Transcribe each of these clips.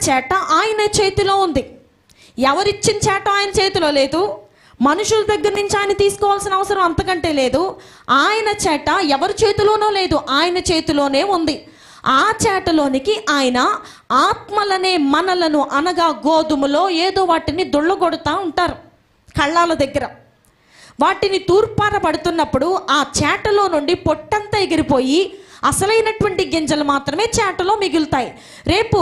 చేట ఆయన చేతిలో ఉంది. ఎవరిచ్చిన చేట ఆయన చేతిలో లేదు. మనుషుల దగ్గర నుంచి ఆయన తీసుకోవాల్సిన అవసరం అంతకంటే లేదు. ఆయన చేట ఎవరి చేతిలోనో లేదు, ఆయన చేతిలోనే ఉంది. ఆ చేటలోనికి ఆయన ఆత్మలనే మనలను, అనగా గోధుమలో ఏదో వాటిని దొళ్ళగొడుతూ ఉంటారు కళ్ళాల దగ్గర. వాటిని తూర్పారబడుతున్నప్పుడు ఆ చేటలో నుండి పొట్టంతా ఎగిరిపోయి అసలైనటువంటి గింజలు మాత్రమే చేటలో మిగులుతాయి. రేపు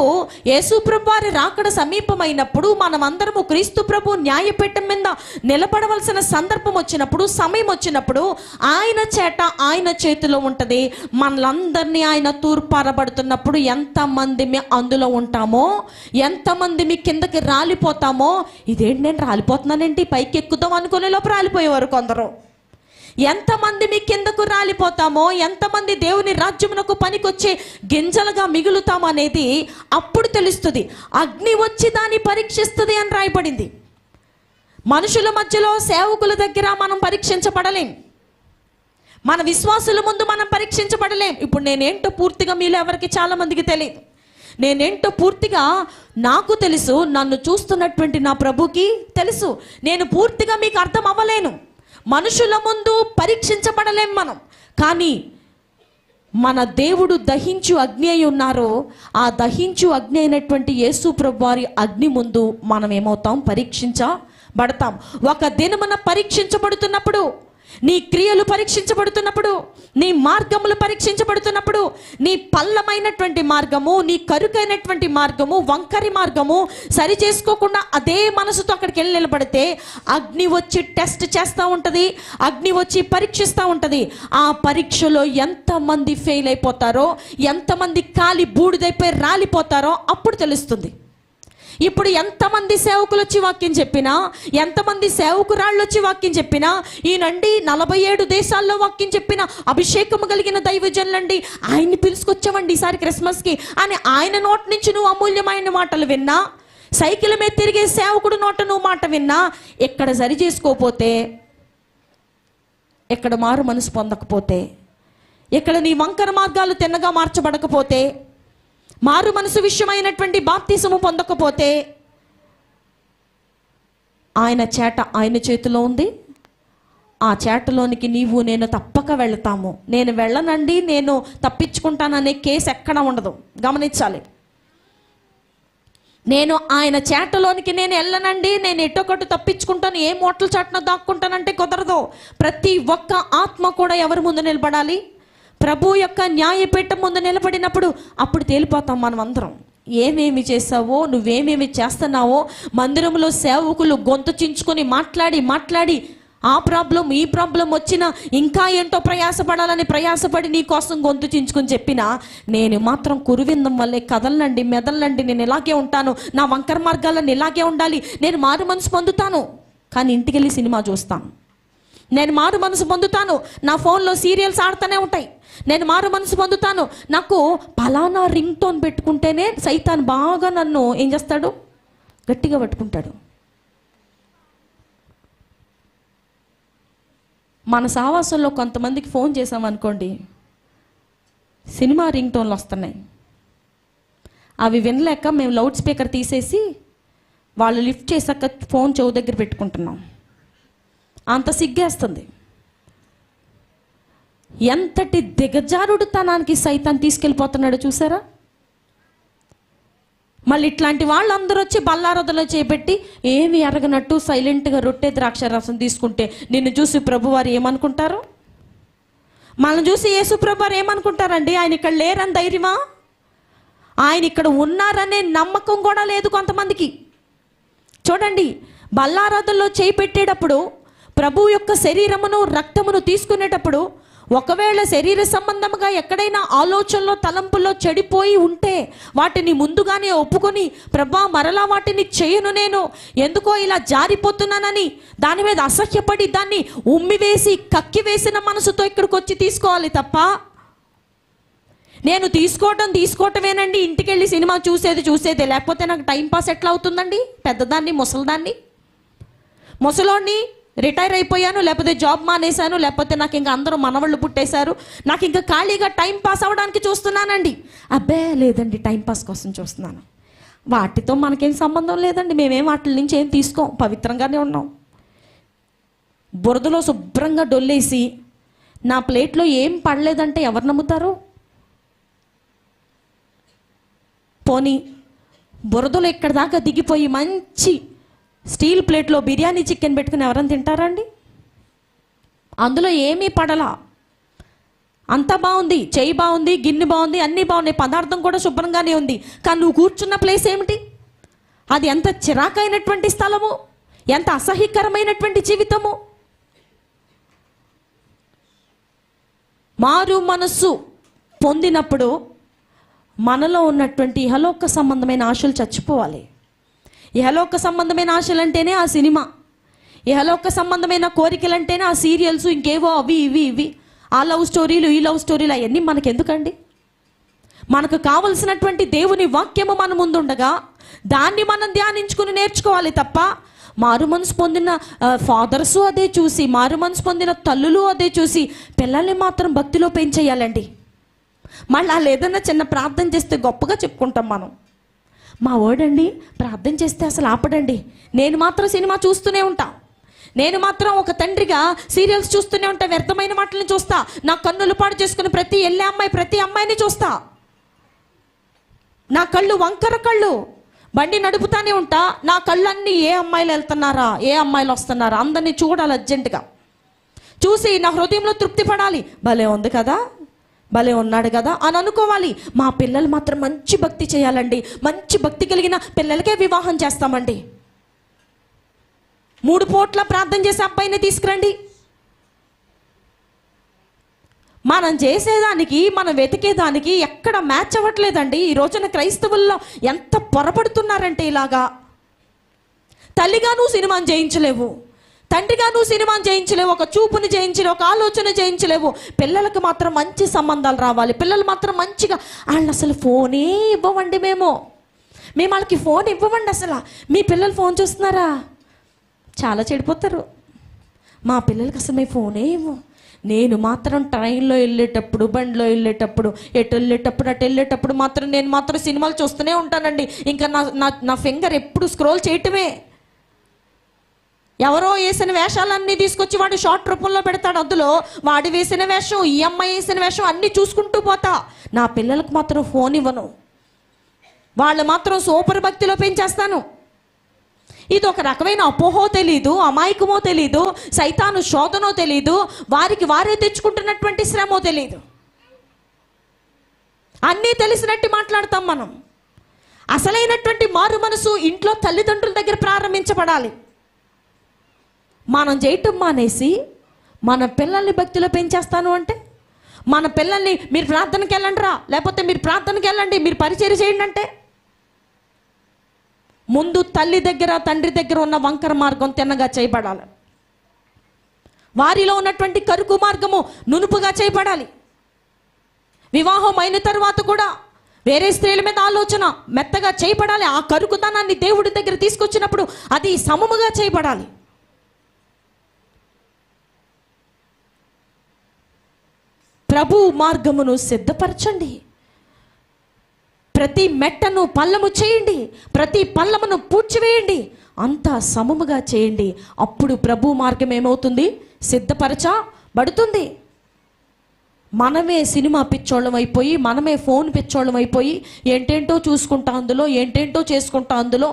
యేసు ప్రభు వారి రాకడ సమీపమైనప్పుడు మనమందరము క్రీస్తు ప్రభు న్యాయపీఠం మీద నిలబడవలసిన సందర్భం వచ్చినప్పుడు, సమయం వచ్చినప్పుడు ఆయన చేట ఆయన చేతిలో ఉంటుంది. మనలందరినీ ఆయన తూర్పారబడుతున్నప్పుడు ఎంతమంది అందులో ఉంటామో, ఎంతమంది మీ కిందకి రాలిపోతామో, ఇదేంటి నేను రాలిపోతున్నానేంటి, పైకి ఎక్కుదాం అనుకునే లోపు రాలిపోయేవారు కొందరు. ఎంతమంది మీ కిందకు రాలిపోతామో, ఎంతమంది దేవుని రాజ్యమునకు పనికొచ్చే గింజలుగా మిగులుతాం అనేది అప్పుడు తెలుస్తుంది. అగ్ని వచ్చి దాన్ని పరీక్షిస్తుంది అని రాయబడింది. మనుషుల మధ్యలో, సేవకుల దగ్గర మనం పరీక్షించబడలేం. మన విశ్వాసుల ముందు మనం పరీక్షించబడలేం. ఇప్పుడు నేనేంటో పూర్తిగా మీలో ఎవరికి చాలా మందికి తెలియదు. నేనేంటో పూర్తిగా నాకు తెలుసు, నన్ను చూస్తున్నటువంటి నా ప్రభుకి తెలుసు. నేను పూర్తిగా మీకు అర్థం అవ్వలేను. మనుషుల ముందు పరీక్షించబడలేం మనం. కానీ మన దేవుడు దహించు అగ్ని అయి ఉన్నారో, ఆ దహించు అగ్ని అయినటువంటి యేసు ప్రభు వారి అగ్ని ముందు మనం ఏమవుతాం, పరీక్షించబడతాం. ఒక దినమున పరీక్షించబడుతున్నప్పుడు, నీ క్రియలు పరీక్షించబడుతున్నప్పుడు, నీ మార్గములు పరీక్షించబడుతున్నప్పుడు, నీ పల్లమైనటువంటి మార్గము, నీ కరుకైనటువంటి మార్గము, వంకరి మార్గము సరి చేసుకోకుండా అదే మనసుతో అక్కడికి వెళ్ళి నిలబడితే అగ్ని వచ్చి టెస్ట్ చేస్తూ ఉంటుంది, అగ్ని వచ్చి పరీక్షిస్తూ ఉంటుంది. ఆ పరీక్షలో ఎంతమంది ఫెయిల్ అయిపోతారో, ఎంతమంది కాలి బూడిదైపోయి రాలిపోతారో అప్పుడు తెలుస్తుంది. ఇప్పుడు ఎంతమంది సేవకులు వచ్చి వాక్యం చెప్పినా, ఎంతమంది సేవకురాళ్ళు వచ్చి వాక్యం చెప్పినా, ఈయనండి 47 దేశాల్లో వాక్యం చెప్పిన అభిషేకము కలిగిన దైవజనులండి, ఆయన్ని పిలుచుకొచ్చామండి ఈసారి క్రిస్మస్కి అని ఆయన నోటి నుంచి నువ్వు అమూల్యమైన మాటలు విన్నా, సైకిల్ మీద తిరిగే సేవకుడు నోట నువ్వు మాట విన్నా, ఎక్కడ సరి చేసుకోపోతే, ఎక్కడ మారు మనసు పొందకపోతే, ఎక్కడ నీ వంకర మార్గాలు తిన్నగా మార్చబడకపోతే, మారు మనసు విషయమైనటువంటి బాప్తిసము పొందకపోతే, ఆయన చేట ఆయన చేతిలో ఉంది. ఆ చేటలోనికి నీవు నేను తప్పక వెళ్తాము. నేను వెళ్ళనండి, నేను తప్పించుకుంటాననే కేసు ఎక్కడ ఉండదు, గమనించాలి. నేను ఆయన చేటలోనికి నేను వెళ్ళనండి, నేను ఎటొకటి తప్పించుకుంటాను, ఏ మోటల చాటున దాక్కుంటానంటే కుదరదు. ప్రతి ఒక్క ఆత్మ కూడా ఎవరి ముందు నిలబడాలి, ప్రభు యొక్క న్యాయపీఠం ముందు నిలబడినప్పుడు అప్పుడు తేలిపోతాం మనం అందరం. ఏమేమి చేసావో, నువ్వేమేమి చేస్తున్నావో, మందిరంలో సేవకులు గొంతు చించుకొని మాట్లాడి ఆ ప్రాబ్లం ఈ ప్రాబ్లం వచ్చినా ఇంకా ఏంటో ప్రయాసపడాలని ప్రయాసపడి నీ కోసం గొంతు చించుకొని చెప్పినా, నేను మాత్రం కురువిందం వల్లే కదలనండి, మెదలనండి, నేను ఇలాగే ఉంటాను, నా వంకర మార్గాలను ఇలాగే ఉండాలి, నేను మారు మనసు పొందుతాను, కానీ ఇంటికి వెళ్ళి సినిమా చూస్తాను. నేను మారు మనసు పొందుతాను, నా ఫోన్లో సీరియల్స్ ఆడుతూనే ఉంటాయి. నేను మారు మనసు పొందుతాను, నాకు పలానా రింగ్ టోన్ పెట్టుకుంటేనే సైతాన్ బాగా నన్ను ఏం చేస్తాడు, గట్టిగా పట్టుకుంటాడు. మన సావాసంలో కొంతమందికి ఫోన్ చేసామనుకోండి, సినిమా రింగ్ టోన్లు వస్తున్నాయి. అవి వినలేక మేము లౌడ్ స్పీకర్ తీసేసి వాళ్ళు లిఫ్ట్ చేశాక ఫోన్ చెవు దగ్గర పెట్టుకుంటున్నాం. అంత సిగ్గేస్తుంది. ఎంతటి దిగజారుడుతనానికి సైతాన్ తీసుకెళ్ళిపోతున్నాడు చూసారా. మళ్ళీ ఇట్లాంటి వాళ్ళందరూ వచ్చి బల్లారదలో చేపెట్టి ఏమి ఎరగనట్టు సైలెంట్గా రొట్టె ద్రాక్ష రసం తీసుకుంటే నిన్ను చూసి ప్రభువారు ఏమనుకుంటారు, మనల్ని చూసి యేసు ప్రభువారు ఏమనుకుంటారండి? ఆయన ఇక్కడ లేరని ధైర్యమా? ఆయన ఇక్కడ ఉన్నారనే నమ్మకం కూడా లేదు కొంతమందికి. చూడండి, బల్లారదలో చేయి పెట్టేటప్పుడు, ప్రభు యొక్క శరీరమును రక్తమును తీసుకునేటప్పుడు, ఒకవేళ శరీర సంబంధముగా ఎక్కడైనా ఆలోచనలో తలంపుల్లో చెడిపోయి ఉంటే వాటిని ముందుగానే ఒప్పుకొని, ప్రభా మరలా వాటిని చేయను, నేను ఎందుకో ఇలా జారిపోతున్నానని దాని మీద అసహ్యపడి దాన్ని ఉమ్మివేసి కక్కివేసిన మనసుతో ఇక్కడికి వచ్చి తీసుకోవాలి తప్ప, నేను తీసుకోవటమేనండి, ఇంటికి వెళ్ళి సినిమా చూసేదే, లేకపోతే నాకు టైంపాస్ ఎట్లా అవుతుందండి? పెద్దదాన్ని, ముసలోడిని, రిటైర్ అయిపోయాను, లేకపోతే జాబ్ మానేశాను, లేకపోతే నాకు ఇంకా అందరూ మనవాళ్ళు పుట్టేశారు, నాకు ఇంకా ఖాళీగా టైం పాస్ అవ్వడానికి చూస్తున్నానండి. అబ్బే లేదండి, టైంపాస్ కోసం చూస్తున్నాను. వాటితో మనకేం సంబంధం లేదండి, మేమేం వాటి నుంచి ఏం తీసుకోం, పవిత్రంగానే ఉన్నాం. బురదలో శుభ్రంగా డొల్లేసి నా ప్లేట్లో ఏం పడలేదంటే ఎవరు నమ్ముతారు? పోనీ బురదలో ఎక్కడి దాకా దిగిపోయి మంచి స్టీల్ ప్లేట్లో బిర్యానీ చికెన్ పెట్టుకుని ఎవరైనా తింటారా అండి? అందులో ఏమీ పడలా, అంతా బాగుంది, చెయ్యి బాగుంది, గిన్నె బాగుంది, అన్నీ బాగున్నాయి, పదార్థం కూడా శుభ్రంగానే ఉంది. కానీ నువ్వు కూర్చున్న ప్లేస్ ఏమిటి? అది ఎంత చిరాకైనటువంటి స్థలము, ఎంత అసహ్యకరమైనటువంటి జీవితము. మారు మనస్సు పొందినప్పుడు మనలో ఉన్నటువంటి ఇహలోక సంబంధమైన ఆశలు చచ్చిపోవాలి. ఇహలోక సంబంధమైన ఆశలు అంటేనే ఆ సినిమా, ఇహలోక సంబంధమైన కోరికలు అంటేనే ఆ సీరియల్స్, ఇంకేవో అవి ఇవి ఆ లవ్ స్టోరీలు ఈ లవ్ స్టోరీలు, అవన్నీ మనకెందుకండి? మనకు కావలసినటువంటి దేవుని వాక్యము మన ముందుండగా దాన్ని మనం ధ్యానించుకుని నేర్చుకోవాలి తప్ప, మారు మనసు పొందిన ఫాదర్సు అదే చూసి, మారు మనసు పొందిన తల్లులు అదే చూసి పిల్లల్ని మాత్రం భక్తిలో పెంచేయాలండి. మళ్ళీ వాళ్ళు ఏదైనా చిన్న ప్రార్థన చేస్తే గొప్పగా చెప్పుకుంటాం మనం. మా వాడండి ప్రార్థన చేస్తే అసలు ఆపడండి, నేను మాత్రం సినిమా చూస్తూనే ఉంటా, నేను మాత్రం ఒక తండ్రిగా సీరియల్స్ చూస్తూనే ఉంటా, వ్యర్థమైన మాటలను చూస్తా, నా కన్నులు పాడు చేసుకుని ప్రతి అమ్మాయిని చూస్తా, నా కళ్ళు వంకర కళ్ళు, బండి నడుపుతానే ఉంటా, నా కళ్ళన్నీ ఏ అమ్మాయిలు వెళ్తున్నారా, ఏ అమ్మాయిలు వస్తున్నారా, అందరినీ చూడాలి, అర్జెంటుగా చూసి నా హృదయంలో తృప్తి పడాలి. భలే ఉంది కదా, భలే ఉన్నాడు కదా అని అనుకోవాలి. మా పిల్లలు మాత్రం మంచి భక్తి చేయాలండి, మంచి భక్తి కలిగిన పిల్లలకే వివాహం చేస్తామండి. 3 పూట్ల ప్రార్థన చేసే అబ్బాయిని తీసుకురండి. మనం చేసేదానికి మనం వెతికేదానికి ఎక్కడ మ్యాచ్ అవ్వట్లేదండి. ఈ రోజున క్రైస్తవుల్లో ఎంత పొరపడుతున్నారంటే, ఇలాగా తల్లిగా నువ్వు సినిమాని జయించలేవు, తండ్రిగా నువ్వు సినిమాని జయించలేవు, ఒక చూపుని జయించలేవు, ఒక ఆలోచన జయించలేవు. పిల్లలకు మాత్రం మంచి సంబంధాలు రావాలి, పిల్లలు మాత్రం మంచిగా. వాళ్ళు అసలు ఫోనే ఇవ్వవండి, మేము వాళ్ళకి ఫోన్ ఇవ్వమండి. అసలు మీ పిల్లలు ఫోన్ చూస్తున్నారా? చాలా చెడిపోతారు. మా పిల్లలకి అసలు మేము ఫోనే ఇవ్వం. నేను మాత్రం ట్రైన్లో వెళ్ళేటప్పుడు, బండిలో వెళ్ళేటప్పుడు, అటు వెళ్ళేటప్పుడు మాత్రం నేను మాత్రం సినిమాలు చూస్తూనే ఉంటానండి. ఇంకా నా ఫింగర్ ఎప్పుడు స్క్రోల్ చేయటమే. ఎవరో వేసిన వేషాలన్నీ తీసుకొచ్చి వాడు షార్ట్ రూపంలో పెడతాడు, అందులో వాడు వేసిన వేషం, ఈ అమ్మాయి వేసిన వేషం అన్నీ చూసుకుంటూ పోతా. నా పిల్లలకు మాత్రం ఫోన్ ఇవ్వను, వాళ్ళు మాత్రం సూపర్ భక్తిలో పెంచేస్తాను. ఇది ఒక రకమైన అపోహో తెలీదు, అమాయకమో తెలీదు, సైతాను శోధనో తెలీదు, వారికి వారే తెచ్చుకుంటున్నటువంటి శ్రమో తెలీదు. అన్నీ తెలిసినట్టు మాట్లాడతాం మనం. అసలైనటువంటి మారు మనసు ఇంట్లో తల్లిదండ్రుల దగ్గర ప్రారంభించబడాలి. మనం చేయటం మానేసి మన పిల్లల్ని భక్తిలో పెంచేస్తాను అంటే, మన పిల్లల్ని మీరు ప్రార్థనకి వెళ్ళండి రా, లేకపోతే మీరు ప్రార్థనకి వెళ్ళండి, మీరు పరిచర్య చేయండి అంటే, ముందు తల్లి దగ్గర తండ్రి దగ్గర ఉన్న వంకర మార్గం తిన్నగా చేయబడాలి. వారిలో ఉన్నటువంటి కరుకు మార్గము నునుపుగా చేయబడాలి. వివాహం అయిన తర్వాత కూడా వేరే స్త్రీల మీద ఆలోచన మెత్తగా చేయబడాలి. ఆ కరుకుతనాన్ని దేవుడి దగ్గర తీసుకొచ్చినప్పుడు అది సమముగా చేయబడాలి. ప్రభు మార్గమును సిద్ధపరచండి. ప్రతి మెట్టను పల్లము చేయండి, ప్రతి పల్లమును పూడ్చివేయండి, అంతా సమముగా చేయండి. అప్పుడు ప్రభు మార్గం ఏమవుతుంది? సిద్ధపరచబడుతుంది. మనమే సినిమా పిచ్చోళ్ళం అయిపోయి, మనమే ఫోన్ పిచ్చోళ్ళం అయిపోయి, ఏంటేంటో చూసుకుంటా అందులో, ఏంటేంటో చేసుకుంటా అందులో.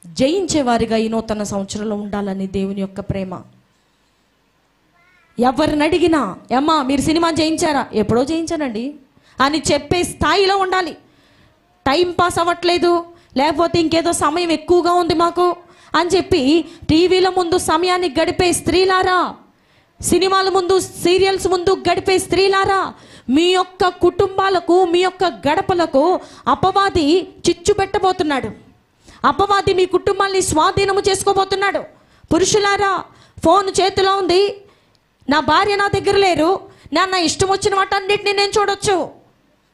జయించేవారిగా ఈ నూతన సంవత్సరంలో ఉండాలని దేవుని యొక్క ప్రేమ. ఎవరిని అడిగినా, అమ్మా మీరు సినిమా జయించారా? ఎప్పుడో జయించానండి అని చెప్పే స్థాయిలో ఉండాలి. టైం పాస్ అవ్వట్లేదు, లేకపోతే ఇంకేదో సమయం ఎక్కువగా ఉంది మాకు అని చెప్పి టీవీల ముందు సమయాన్ని గడిపే స్త్రీలారా, సినిమాల ముందు సీరియల్స్ ముందు గడిపే స్త్రీలారా, మీ యొక్క కుటుంబాలకు, మీ యొక్క గడపలకు అపవాది చిచ్చు పెట్టబోతున్నాడు. అపవాది మీ కుటుంబాన్ని స్వాధీనము చేసుకోబోతున్నాడు. పురుషులారా, ఫోన్ చేతిలో ఉంది, నా భార్య నా దగ్గర లేరు, నా ఇష్టం వచ్చిన వాటన్నిటిని నేను చూడొచ్చు,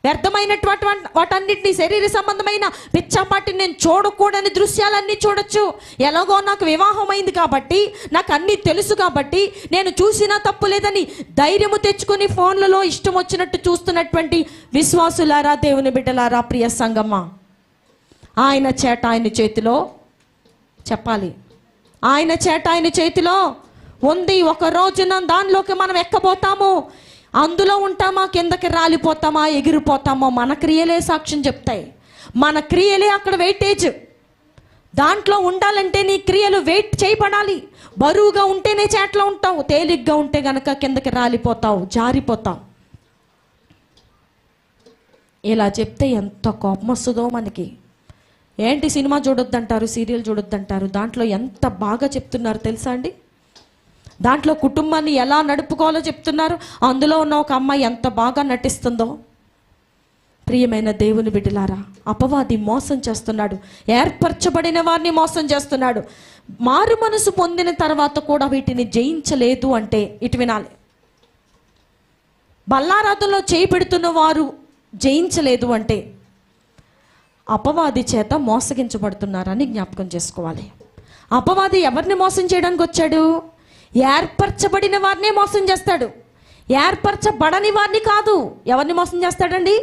వ్యర్థమైనటువంటి వాటన్నిటిని, శరీర సంబంధమైన పిచ్చాపాటిని నేను చూడకూడని దృశ్యాలన్నీ చూడొచ్చు. ఎలాగో నాకు వివాహం అయింది కాబట్టి, నాకు అన్నీ తెలుసు కాబట్టి, నేను చూసినా తప్పు లేదని ధైర్యము తెచ్చుకుని ఫోన్లలో ఇష్టం వచ్చినట్టు చూస్తున్నటువంటి విశ్వాసులారా, దేవుని బిడ్డలారా, ప్రియ సంగమా, ఆయన చేట ఆయన చేతిలో చెప్పాలి, ఆయన చేట ఆయన చేతిలో ఉంది. ఒక రోజున దానిలోకి మనం ఎక్కబోతాము. అందులో ఉంటామా, కిందకి రాలిపోతామా, ఎగిరిపోతామో మన క్రియలే సాక్ష్యం చెప్తాయి. మన క్రియలే అక్కడ వెయిటేజ్. దాంట్లో ఉండాలంటే నీ క్రియలు వెయిట్ చేయబడాలి. బరువుగా ఉంటేనే చేట్లో ఉంటావు, తేలిగ్గా ఉంటే గనక కిందకి రాలిపోతావు, జారిపోతావు. ఇలా చెప్తే ఎంత కోపం వస్తుందో మనకి. ఏంటి సినిమా చూడొద్దంటారు, సీరియల్ చూడొద్దంటారు, దాంట్లో ఎంత బాగా చెప్తున్నారు తెలుసా అండి. దాంట్లో కుటుంబాన్ని ఎలా నడుపుకోవాలో చెప్తున్నారు. అందులో ఉన్న ఒక అమ్మాయి ఎంత బాగా నటిస్తుందో. ప్రియమైన దేవుని బిడ్డలారా, అపవాది మోసం చేస్తున్నాడు, ఏర్పరచబడిన వారిని మోసం చేస్తున్నాడు. మారు మనసు పొందిన తర్వాత కూడా వీటిని జయించలేదు అంటే ఇటు వినాలి. బల్లారాధనలో చేయి పెడుతున్న వారు జయించలేదు అంటే అపవాది చేత మోసగించబడుతున్నారని జ్ఞాపకం చేసుకోవాలి. అపవాది ఎవరిని మోసం చేయడానికి వచ్చాడు? ఏర్పరచబడిన వారినే మోసం చేస్తాడు, ఏర్పరచబడని వారిని కాదు. ఎవరిని మోసం చేస్తాడండి?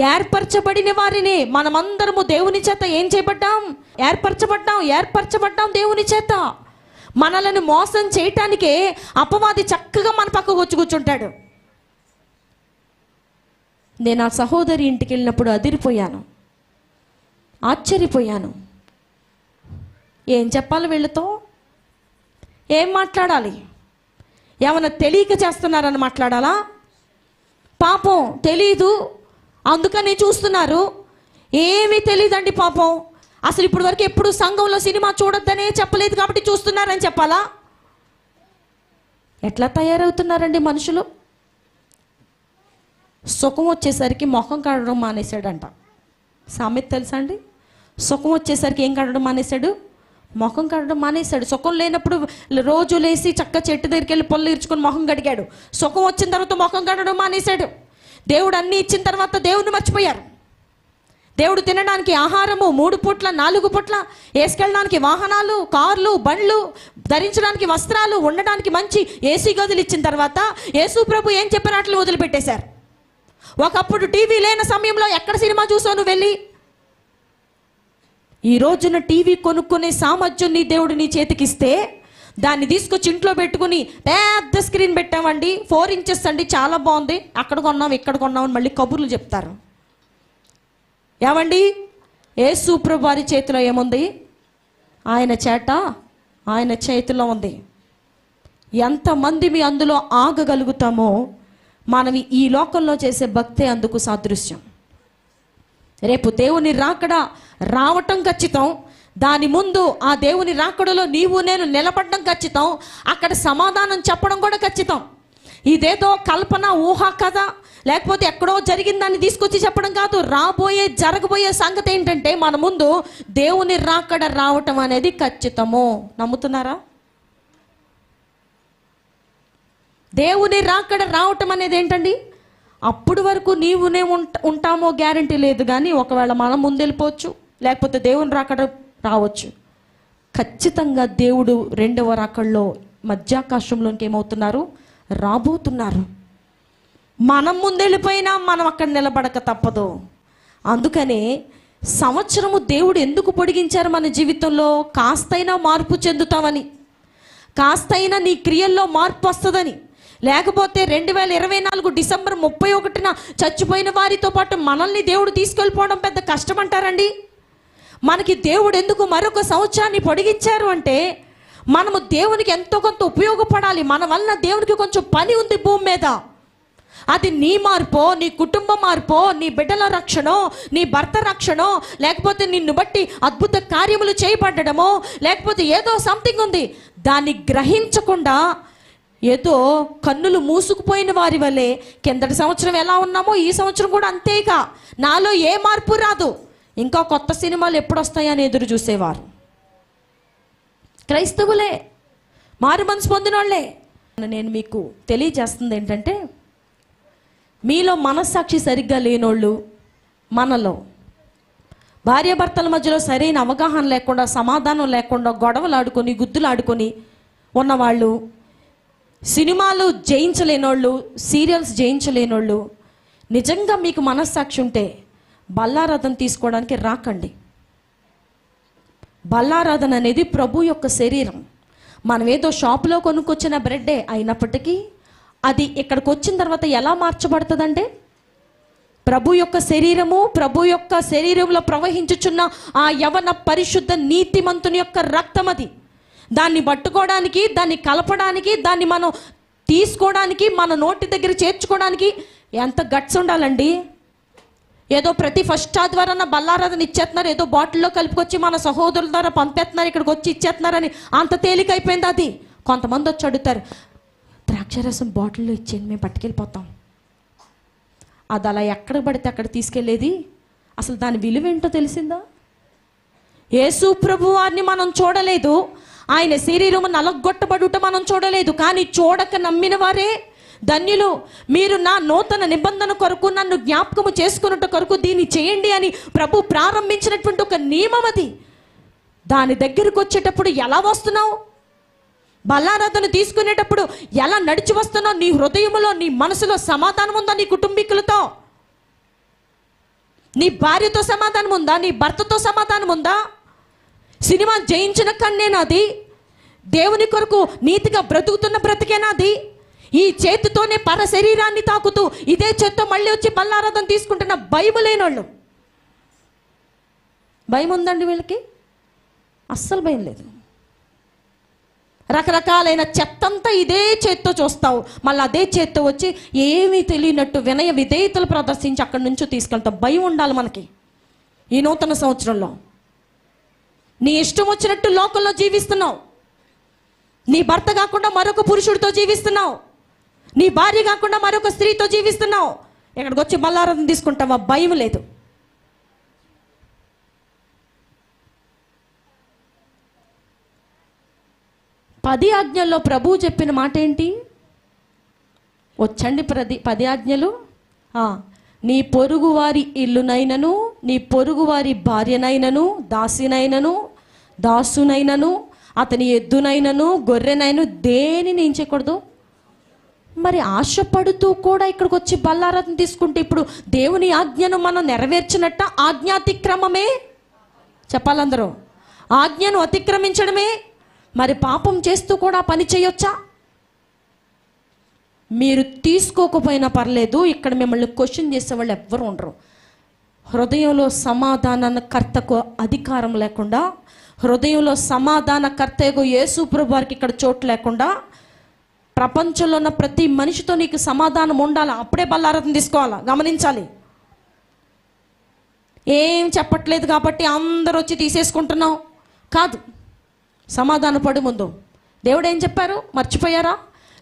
ఏర్పరచబడిన వారిని. మనమందరము దేవుని చేత ఏం చేయబడ్డాం? ఏర్పరచబడ్డాం దేవుని చేత. మనలను మోసం చేయటానికే అపవాది చక్కగా మన పక్కకు వచ్చి కూర్చుంటాడు. నేను ఆ సహోదరి ఇంటికి వెళ్ళినప్పుడు అదిరిపోయాను, ఆశ్చర్యపోయాను. ఏం చెప్పాలి వీళ్ళతో? ఏం మాట్లాడాలి? ఏమన్నా తెలియక చేస్తున్నారని మాట్లాడాలా? పాపం తెలీదు అందుకని చూస్తున్నారు. ఏమీ తెలియదండి పాపం. అసలు ఇప్పటి వరకు ఎప్పుడు సంఘంలో సినిమా చూడొద్దనే చెప్పలేదు కాబట్టి చూస్తున్నారని చెప్పాలా? ఎట్లా తయారవుతున్నారండి మనుషులు? సుఖం వచ్చేసరికి మొహం కడడం మానేశాడంట. సామెత తెలుసా అండి? సుఖం వచ్చేసరికి ఏం కడడం మానేశాడు? మొహం కడడం మానేశాడు. సుఖం లేనప్పుడు రోజు లేచి చక్క చెట్టు దగ్గరికి వెళ్ళి పొల్లు ఇరుచుకొని మొహం కడిగాడు. సుఖం వచ్చిన తర్వాత మొహం కడడం మానేశాడు. దేవుడు అన్నీ ఇచ్చిన తర్వాత దేవుడిని మర్చిపోయారు. దేవుడు తినడానికి ఆహారము 3 పూట్ల 4 పూట్ల, వేసుకెళ్ళడానికి వాహనాలు, కార్లు, బండ్లు, ధరించడానికి వస్త్రాలు, ఉండడానికి మంచి ఏసీ గదులు ఇచ్చిన తర్వాత యేసు ప్రభు ఏం చెప్పిన అట్లా వదిలిపెట్టేశారు. ఒకప్పుడు టీవీ లేని సమయంలో ఎక్కడ సినిమా చూసావు నువ్వు వెళ్ళి? ఈ రోజున టీవీ కొనుక్కునే సామర్థ్యం నీ దేవుడు నీ చేతికిస్తే దాన్ని తీసుకొచ్చి ఇంట్లో పెట్టుకుని పెద్ద స్క్రీన్ పెట్టామండి, 4 ఇంచెస్ అండి, చాలా బాగుంది, అక్కడ కొన్నాం ఇక్కడ కొన్నాం అని మళ్ళీ కబుర్లు చెప్తారు. ఏమండి, యేసు ప్రభు వారి చేతిలో ఏముంది? ఆయన చేట ఆయన చేతిలో ఉంది. ఎంతమంది మీ అందులో ఆగగలుగుతామో మనం ఈ లోకంలో చేసే భక్తే అందుకు సాదృశ్యం. రేపు దేవుని రాకడ రావటం ఖచ్చితం. దాని ముందు ఆ దేవుని రాకడలో నీవు నేను నిలబడడం ఖచ్చితం. అక్కడ సమాధానం చెప్పడం కూడా ఖచ్చితం. ఇదేదో కల్పన, ఊహ కథ, లేకపోతే ఎక్కడో జరిగిందాన్ని తీసుకొచ్చి చెప్పడం కాదు. జరగబోయే సంగతి ఏంటంటే మన ముందు దేవుని రాకడ రావటం అనేది ఖచ్చితము. నమ్ముతున్నారా? దేవుని రాకడ రావటం అనేది ఏంటండి? అప్పుడు వరకు నీవునే ఉంటామో గ్యారంటీ లేదు, కానీ ఒకవేళ మనం ముందెళ్ళిపోవచ్చు, లేకపోతే దేవుని రాకడ రావచ్చు. ఖచ్చితంగా దేవుడు 2వ రాకడలో మధ్యాకాశంలోకి ఏమవుతున్నారు? రాబోతున్నారు. మనం ముందెళ్ళిపోయినా మనం అక్కడ నిలబడక తప్పదు. అందుకనే సంవత్సరము దేవుడు ఎందుకు పొడిగించారు మన జీవితంలో? కాస్తైనా మార్పు చెందుతామని, కాస్తైనా నీ క్రియల్లో మార్పు వస్తుందని. లేకపోతే 2024 డిసెంబర్ 31న చచ్చిపోయిన వారితో పాటు మనల్ని దేవుడు తీసుకెళ్ళిపోవడం పెద్ద కష్టం అంటారండి? మనకి దేవుడు ఎందుకు మరొక సంవత్సరాన్ని పొడిగించారు అంటే మనము దేవునికి ఎంతో కొంత ఉపయోగపడాలి. మన వలన దేవునికి కొంచెం పని ఉంది భూమి మీద. అది నీ మార్పో, నీ కుటుంబ మార్పో, నీ బిడ్డల రక్షణో, నీ భర్త రక్షణో, లేకపోతే నిన్ను బట్టి అద్భుత కార్యములు చేయబడ్డమో, లేకపోతే ఏదో సంథింగ్ ఉంది. దాన్ని గ్రహించకుండా ఏదో కన్నులు మూసుకుపోయిన వారి వల్లే కిందటి సంవత్సరం ఎలా ఉన్నామో ఈ సంవత్సరం కూడా అంతేగా, నాలో ఏ మార్పు రాదు, ఇంకా కొత్త సినిమాలు ఎప్పుడు వస్తాయని ఎదురు చూసేవారు క్రైస్తవులే, మారు మనసు పొందిన వాళ్ళే. నేను మీకు తెలియజేస్తుంది ఏంటంటే, మీలో మనస్సాక్షి సరిగ్గా లేనోళ్ళు, మనలో భార్యాభర్తల మధ్యలో సరైన అవగాహన లేకుండా, సమాధానం లేకుండా, గొడవలు ఆడుకొని, గుద్దులు ఆడుకొని ఉన్నవాళ్ళు, సినిమాలు జయించలేనోళ్ళు, సీరియల్స్ జయించలేనోళ్ళు, నిజంగా మీకు మనస్సాక్షి ఉంటే బల్లారాధన తీసుకోవడానికి రాకండి. బల్లారాధన అనేది ప్రభు యొక్క శరీరం. మనం ఏదో షాపులో కొనుక్కొచ్చిన బ్రెడ్డే అయినప్పటికీ అది ఇక్కడికి వచ్చిన తర్వాత ఎలా మార్చబడుతుందంటే ప్రభు యొక్క శరీరము, ప్రభు యొక్క శరీరంలో ప్రవహించుచున్న ఆ యవన పరిశుద్ధ నీతిమంతుని యొక్క రక్తం అది. దాన్ని పట్టుకోవడానికి, దాన్ని కలపడానికి, దాన్ని మనం తీసుకోవడానికి, మన నోటి దగ్గర చేర్చుకోవడానికి ఎంత గట్స్ ఉండాలండి. ఏదో ప్రతి ఫస్ట్ ఆదివారాన బల్లారాధన ఇచ్చేస్తున్నారు, ఏదో బాటిల్లో కలుపుకొచ్చి మన సహోదరుల ద్వారా పంపేస్తున్నారు, ఇక్కడికి వచ్చి ఇచ్చేస్తున్నారని అంత తేలికైపోయింది అది. కొంతమంది వచ్చి అడుగుతారు, ద్రాక్షారసం బాటిల్లో ఇచ్చేయండి, మేము పట్టుకెళ్ళిపోతాం. అది అలా ఎక్కడ పడితే అక్కడ తీసుకెళ్ళేది. అసలు దాని విలువ ఏంటో తెలిసిందా? యేసు ప్రభు వారిని మనం చూడలేదు, ఆయన శరీరము నలగొట్టబడుట మనం చూడలేదు, కానీ చూడక నమ్మిన వారే ధన్యులు. మీరు నా నూతన నిబంధన కొరకు, నన్ను జ్ఞాపకము చేసుకున్నట్టు కొరకు దీన్ని చేయండి అని ప్రభు ప్రారంభించినటువంటి ఒక నియమం అది. దాని దగ్గరకు వచ్చేటప్పుడు ఎలా వస్తున్నావు? బల్లారాధన తీసుకునేటప్పుడు ఎలా నడిచి వస్తున్నావు? నీ హృదయంలో, నీ మనసులో సమాధానం ఉందా? నీ కుటుంబీకులతో, నీ భార్యతో సమాధానం ఉందా? నీ భర్తతో సమాధానం ఉందా? సినిమా జయించిన కన్నేనాది? దేవుని కొరకు నీతిగా బ్రతుకుతున్న బ్రతికేనాది? ఈ చేతితోనే పర శరీరాన్ని తాకుతూ ఇదే చేత్తో మళ్ళీ వచ్చి బల్లారాధన తీసుకుంటున్న భయం లేనోళ్ళు. భయం ఉందండి వీళ్ళకి? అస్సలు భయం లేదు. రకరకాలైన చెత్తంతా ఇదే చేత్తో చూస్తావు, మళ్ళీ అదే చేత్తో వచ్చి ఏమీ తెలియనట్టు వినయ విధేయతలు ప్రదర్శించి అక్కడి నుంచో తీసుకెళ్తావు. భయం ఉండాలి మనకి. ఈ నూతన సంవత్సరంలో నీ ఇష్టం వచ్చినట్టు లోకంలో జీవిస్తున్నావు. నీ భర్త కాకుండా మరొక పురుషుడితో జీవిస్తున్నావు, నీ భార్య కాకుండా మరొక స్త్రీతో జీవిస్తున్నావు. ఇక్కడికి వచ్చి బల్లారాధన తీసుకుంటావా? భయం లేదు. పది ఆజ్ఞల్లో ప్రభువు చెప్పిన మాట ఏంటి? వచ్చండి 10 ఆజ్ఞలు. నీ పొరుగువారి ఇల్లునైనను, నీ పొరుగువారి భార్యనైనను, దాసినైనను, దాసునైనను, అతని ఎద్దునైనను, గొర్రెనైను దేనిని ఏం చేయకూడదు. మరి ఆశపడుతూ కూడా ఇక్కడికి వచ్చి బల్లారాధన తీసుకుంటే ఇప్పుడు దేవుని ఆజ్ఞను మనం నెరవేర్చినట్ట? ఆజ్ఞాతిక్రమమే చెప్పాలందరూ. ఆజ్ఞను అతిక్రమించడమే. మరి పాపం చేస్తూ కూడా పని చేయొచ్చా? మీరు తీసుకోకపోయినా పర్లేదు, ఇక్కడ మిమ్మల్ని క్వశ్చన్ చేసేవాళ్ళు ఎవ్వరు ఉండరు. హృదయంలో సమాధానకర్తకు అధికారం లేకుండా, హృదయంలో సమాధానకర్తకు యేసు ప్రభు వారికి ఇక్కడ చోటు లేకుండా, ప్రపంచంలో ఉన్న ప్రతి మనిషితో నీకు సమాధానం ఉండాలి. అప్పుడే బల్లారాధన తీసుకోవాలా. గమనించాలి. ఏం చెప్పట్లేదు కాబట్టి అందరూ వచ్చి తీసేసుకుంటున్నావు కాదు. సమాధాన పడు ముందు. దేవుడు ఏం చెప్పారు? మర్చిపోయారా?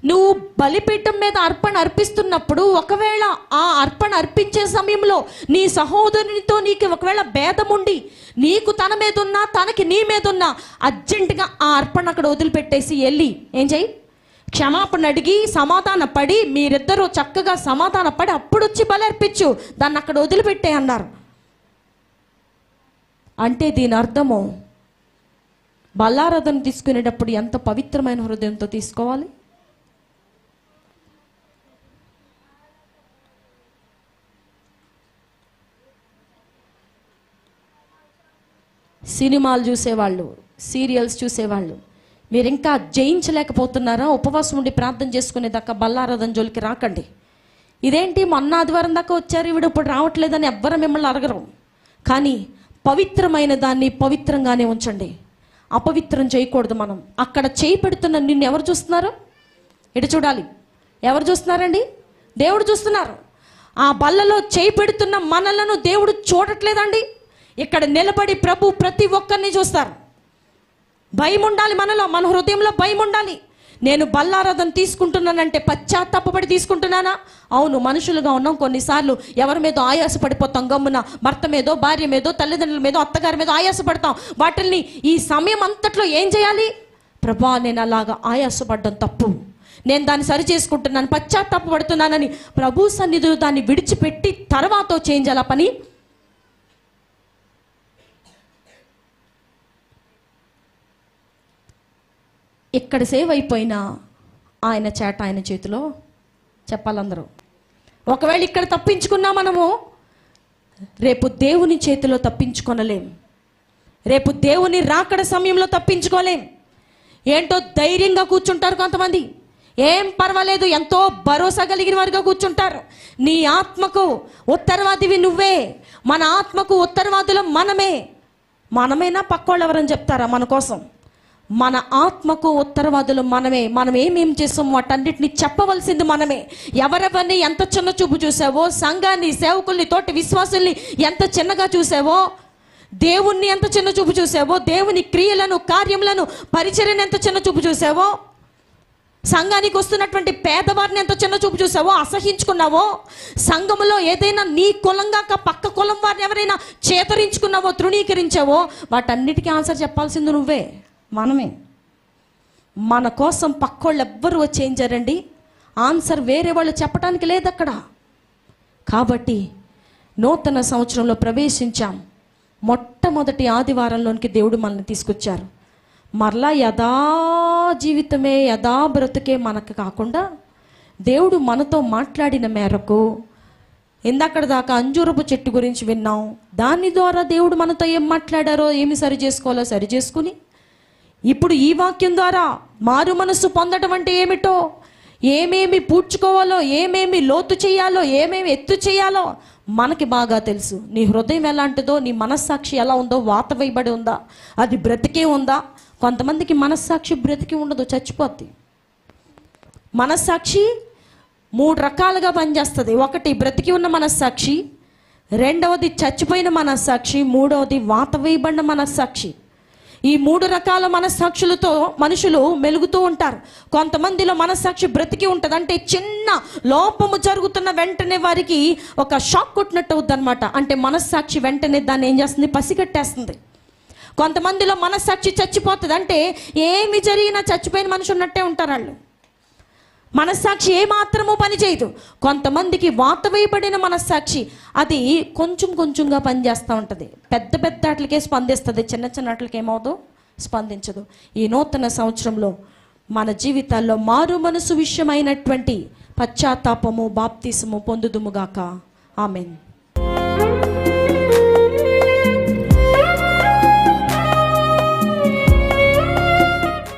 నువ్వు బలిపీఠం మీద అర్పణ అర్పిస్తున్నప్పుడు ఒకవేళ ఆ అర్పణ అర్పించే సమయంలో నీ సహోదరునితో నీకు ఒకవేళ భేదం ఉండి, నీకు తన మీద ఉన్నా తనకి నీ మీద ఉన్నా, అర్జెంటుగా ఆ అర్పణ అక్కడ వదిలిపెట్టేసి వెళ్ళి ఏం చేయి? క్షమాపణ అడిగి సమాధాన పడి, మీరిద్దరూ చక్కగా సమాధాన పడి అప్పుడు వచ్చి బలి అర్పించు, దాన్ని అక్కడ వదిలిపెట్టే అన్నారు. అంటే దీని అర్థము బల్లారాధన తీసుకునేటప్పుడు ఎంత పవిత్రమైన హృదయంతో తీసుకోవాలి. సినిమాలు చూసేవాళ్ళు, సీరియల్స్ చూసేవాళ్ళు, మీరు ఇంకా జయించలేకపోతున్నారా? ఉపవాసం ఉండి ప్రార్థన చేసుకునేదాకా బల్లారాధన జోలికి రాకండి. ఇదేంటి మొన్న ఆదివారం దాకా వచ్చారు, ఈవిడ ఇప్పుడు రావట్లేదని ఎవ్వరు మిమ్మల్ని అడగరు. కానీ పవిత్రమైన దాన్ని పవిత్రంగానే ఉంచండి. అపవిత్రం చేయకూడదు. మనం అక్కడ చేయి పెడుతున్న నిన్ను ఎవరు చూస్తున్నారు? ఇటు చూడాలి. ఎవరు చూస్తున్నారండి? దేవుడు చూస్తున్నారు. ఆ బల్లలో చేయి పెడుతున్న మనలను దేవుడు చూడట్లేదండి. ఇక్కడ నిలబడి ప్రభు ప్రతి ఒక్కరిని చూస్తారు. భయం ఉండాలి మనలో, మన హృదయంలో భయం ఉండాలి. నేను బల్లారాధన తీసుకుంటున్నానంటే పశ్చాత్తాపపడి తీసుకుంటున్నానా? అవును, మనుషులుగా ఉన్నాం. కొన్నిసార్లు ఎవరి మీద ఆయాసపడిపోతాం. గమ్మున భర్త మీదో, భార్య మీదో, తల్లిదండ్రుల మీదో, అత్తగారి మీద ఆయాసపడతాం. వాటిని ఈ సమయం అంతట్లో ఏం చేయాలి? ప్రభా, నేను అలాగా ఆయాసపడ్డం తప్పు, నేను దాన్ని సరి చేసుకుంటున్నాను, పశ్చాత్తాపడుతున్నానని ప్రభు సన్నిధిలో దాన్ని విడిచిపెట్టి తర్వాత చేంజ్ అలా పని. ఇక్కడ సేవ్ అయిపోయినా ఆయన చేట ఆయన చేతిలో చెప్పాలందరూ. ఒకవేళ ఇక్కడ తప్పించుకున్నా మనము రేపు దేవుని చేతిలో తప్పించుకొనలేం, రేపు దేవుని రాకడ సమయంలో తప్పించుకోలేం. ఏంటో ధైర్యంగా కూర్చుంటారు కొంతమంది, ఏం పర్వాలేదు ఎంతో భరోసా కలిగిన వారుగా కూర్చుంటారు. నీ ఆత్మకు ఉత్తరవాదివి నువ్వే, మన ఆత్మకు ఉత్తరవాదులు మనమేనా పక్కోళ్ళు ఎవరని చెప్తారా మన కోసం? మన ఆత్మకు ఉత్తరవాదులు మనమే. మనం ఏమేం చేసాం వాటన్నిటిని చెప్పవలసింది మనమే. ఎవరెవరిని ఎంత చిన్న చూపు చూసావో, సంఘాన్ని, సేవకుల్ని, తోటి విశ్వాసుల్ని ఎంత చిన్నగా చూసావో, దేవుణ్ణి ఎంత చిన్న చూపు చూసావో, దేవుని క్రియలను, కార్యములను, పరిచర్యను ఎంత చిన్న చూపు చూసావో, సంఘానికి వస్తున్నటువంటి పేదవారిని ఎంత చిన్న చూపు చూసావో, అసహించుకున్నావో, సంఘములో ఏదైనా నీ కులంగా పక్క కులం వారిని ఎవరైనా చేతరించుకున్నావో, తృణీకరించావో, వాటన్నిటికీ ఆన్సర్ చెప్పాల్సింది నువ్వే, మనమే. మన కోసం పక్కోళ్ళు ఎవ్వరు చేంజారండి, ఆన్సర్ వేరే వాళ్ళు చెప్పడానికి లేదు అక్కడ. కాబట్టి నూతన సంవత్సరంలో ప్రవేశించాం. మొట్టమొదటి ఆదివారంలోనికి దేవుడు మనల్ని తీసుకొచ్చారు. మరలా జీవితమే బ్రతుకే మనకు కాకుండా దేవుడు మనతో మాట్లాడిన మేరకు, ఇందాకడ దాకా అంజూరపు చెట్టు గురించి విన్నాం, దాని ద్వారా దేవుడు మనతో ఏం మాట్లాడారో, ఏమి సరి చేసుకోవాలో సరి చేసుకుని, ఇప్పుడు ఈ వాక్యం ద్వారా మారు మనస్సు పొందడం అంటే ఏమిటో, ఏమేమి పూడ్చుకోవాలో, ఏమేమి లోతు చేయాలో, ఏమేమి ఎత్తు చేయాలో మనకి బాగా తెలుసు. నీ హృదయం ఎలాంటిదో, నీ మనస్సాక్షి ఎలా ఉందో, వాత వేయబడి ఉందా, అది బ్రతికే ఉందా? కొంతమందికి మనస్సాక్షి బ్రతికి ఉండదు, చచ్చిపోద్ది. మనస్సాక్షి 3 రకాలుగా పనిచేస్తుంది. ఒకటి బ్రతికి ఉన్న మనస్సాక్షి, రెండవది చచ్చిపోయిన మనస్సాక్షి, మూడవది వాత వేయబడిన మనస్సాక్షి. ఈ 3 రకాల మనస్సాక్షులతో మనుషులు మెలుగుతూ ఉంటారు. కొంతమందిలో మనస్సాక్షి బ్రతికి ఉంటుంది, అంటే చిన్న లోపము జరుగుతున్న వెంటనే వారికి ఒక షాక్ కొట్టినట్టు అవుద్ది అనమాట. అంటే మనస్సాక్షి వెంటనే దాన్ని ఏం చేస్తుంది, పసిగట్టేస్తుంది. కొంతమందిలో మనస్సాక్షి చచ్చిపోతుంది, అంటే ఏమి జరిగినా చచ్చిపోయిన మనిషి ఉన్నట్టే ఉంటారు వాళ్ళు. మనస్సాక్షి ఏమాత్రమూ పని చేయదు. కొంతమందికి వాత వేయబడిన మనస్సాక్షి, అది కొంచెం కొంచెంగా పనిచేస్తూ ఉంటుంది. పెద్ద పెద్ద వాటికే స్పందిస్తుంది, చిన్న చిన్న వాటికి ఏమవుతుందో స్పందించదు. ఈ నూతన సంవత్సరంలో మన జీవితాల్లో మారు మనసు విషయమైనటువంటి పశ్చాత్తాపము, బాప్తిసము పొందుదుముగాక. ఆమేన్.